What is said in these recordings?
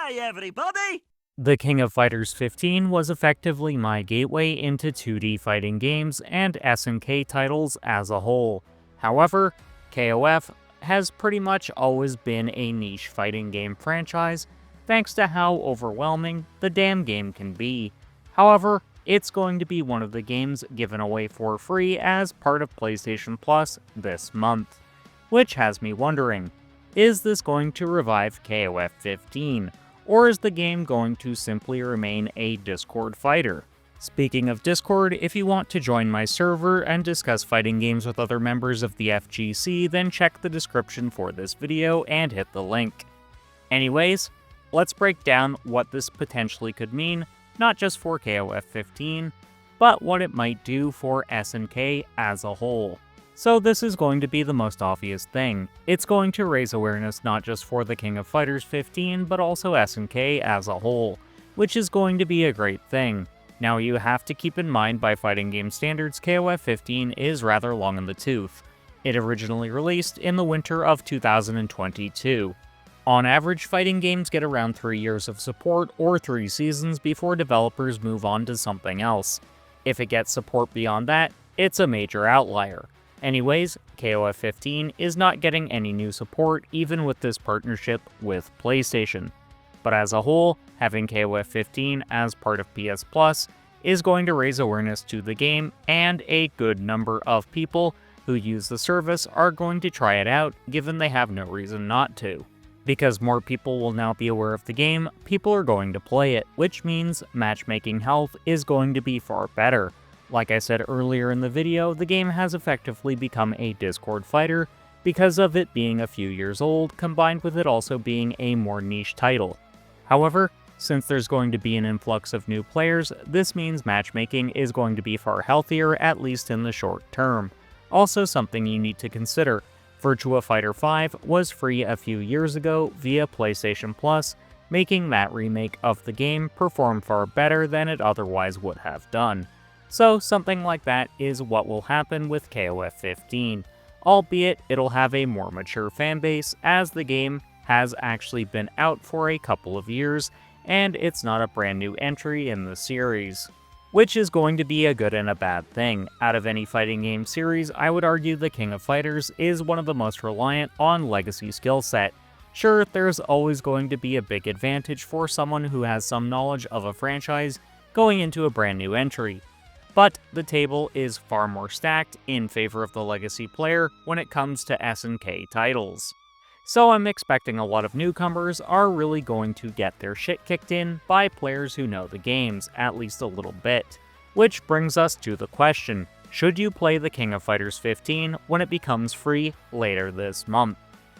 Hi everybody! The King of Fighters 15 was effectively my gateway into 2D fighting games and SNK titles as a whole. However, KOF has pretty much always been a niche fighting game franchise, thanks to how overwhelming the damn game can be. However, it's going to be one of the games given away for free as part of PlayStation Plus this month. Which has me wondering, is this going to revive KOF 15? Or is the game going to simply remain a Discord fighter? Speaking of Discord, if you want to join my server and discuss fighting games with other members of the FGC, then check the description for this video and hit the link. Anyways, let's break down what this potentially could mean, not just for KOF 15, but what it might do for SNK as a whole. So this is going to be the most obvious thing. It's going to raise awareness not just for the King of Fighters 15, but also SNK as a whole, which is going to be a great thing. Now you have to keep in mind by fighting game standards, KOF 15 is rather long in the tooth. It originally released in the winter of 2022. On average, fighting games get around 3 years of support or 3 seasons before developers move on to something else. If it gets support beyond that, it's a major outlier. Anyways, KOF 15 is not getting any new support even with this partnership with PlayStation. But as a whole, having KOF 15 as part of PS Plus is going to raise awareness to the game, and a good number of people who use the service are going to try it out given they have no reason not to. Because more people will now be aware of the game, people are going to play it, which means matchmaking health is going to be far better. Like I said earlier in the video, the game has effectively become a Discord fighter because of it being a few years old, combined with it also being a more niche title. However, since there's going to be an influx of new players, this means matchmaking is going to be far healthier, at least in the short term. Also, something you need to consider, Virtua Fighter 5 was free a few years ago via PlayStation Plus, making that remake of the game perform far better than it otherwise would have done. So something like that is what will happen with KOF 15, albeit it'll have a more mature fanbase as the game has actually been out for a couple of years and it's not a brand new entry in the series. Which is going to be a good and a bad thing. Out of any fighting game series, I would argue the King of Fighters is one of the most reliant on legacy skill set. Sure, there's always going to be a big advantage for someone who has some knowledge of a franchise going into a brand new entry. But the table is far more stacked in favor of the legacy player when it comes to SNK titles. So I'm expecting a lot of newcomers are really going to get their shit kicked in by players who know the games, at least a little bit. Which brings us to the question, should you play the King of Fighters 15 when it becomes free later this month?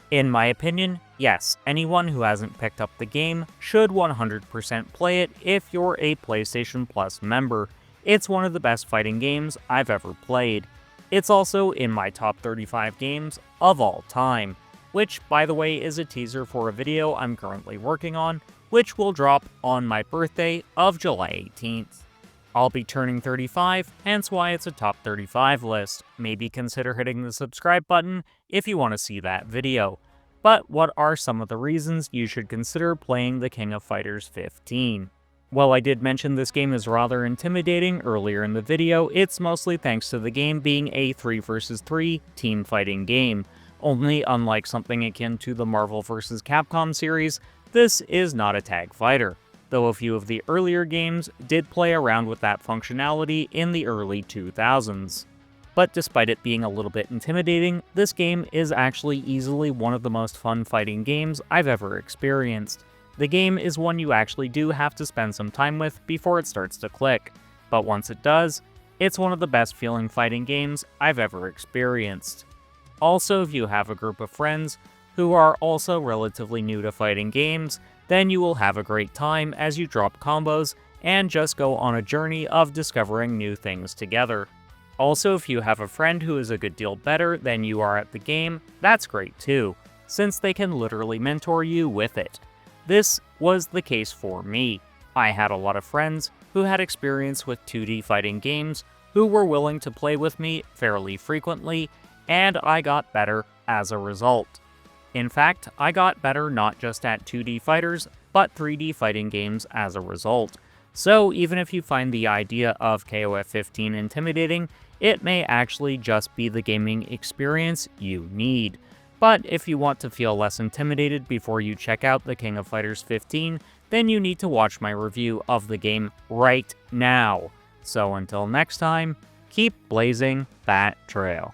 In my opinion, yes, anyone who hasn't picked up the game should 100% play it if you're a PlayStation Plus member. It's one of the best fighting games I've ever played. It's also in my top 35 games of all time, which, by the way, is a teaser for a video I'm currently working on, which will drop on my birthday of July 18th. I'll be turning 35, hence why it's a top 35 list. Maybe consider hitting the subscribe button if you want to see that video. But what are some of the reasons you should consider playing the King of Fighters 15? While I did mention this game is rather intimidating earlier in the video, it's mostly thanks to the game being a 3 vs 3 team fighting game. Only unlike something akin to the Marvel vs. Capcom series, this is not a tag fighter, though a few of the earlier games did play around with that functionality in the early 2000s. But despite it being a little bit intimidating, this game is actually easily one of the most fun fighting games I've ever experienced. The game is one you actually do have to spend some time with before it starts to click, but once it does, it's one of the best feeling fighting games I've ever experienced. Also, if you have a group of friends who are also relatively new to fighting games, then you will have a great time as you drop combos and just go on a journey of discovering new things together. Also, if you have a friend who is a good deal better than you are at the game, that's great too, since they can literally mentor you with it. This was the case for me. I had a lot of friends who had experience with 2D fighting games who were willing to play with me fairly frequently, and I got better as a result. In fact, I got better not just at 2D fighters, but 3D fighting games as a result. So even if you find the idea of KOF15 intimidating, it may actually just be the gaming experience you need. But if you want to feel less intimidated before you check out the King of Fighters 15, then you need to watch my review of the game right now. So until next time, keep blazing that trail.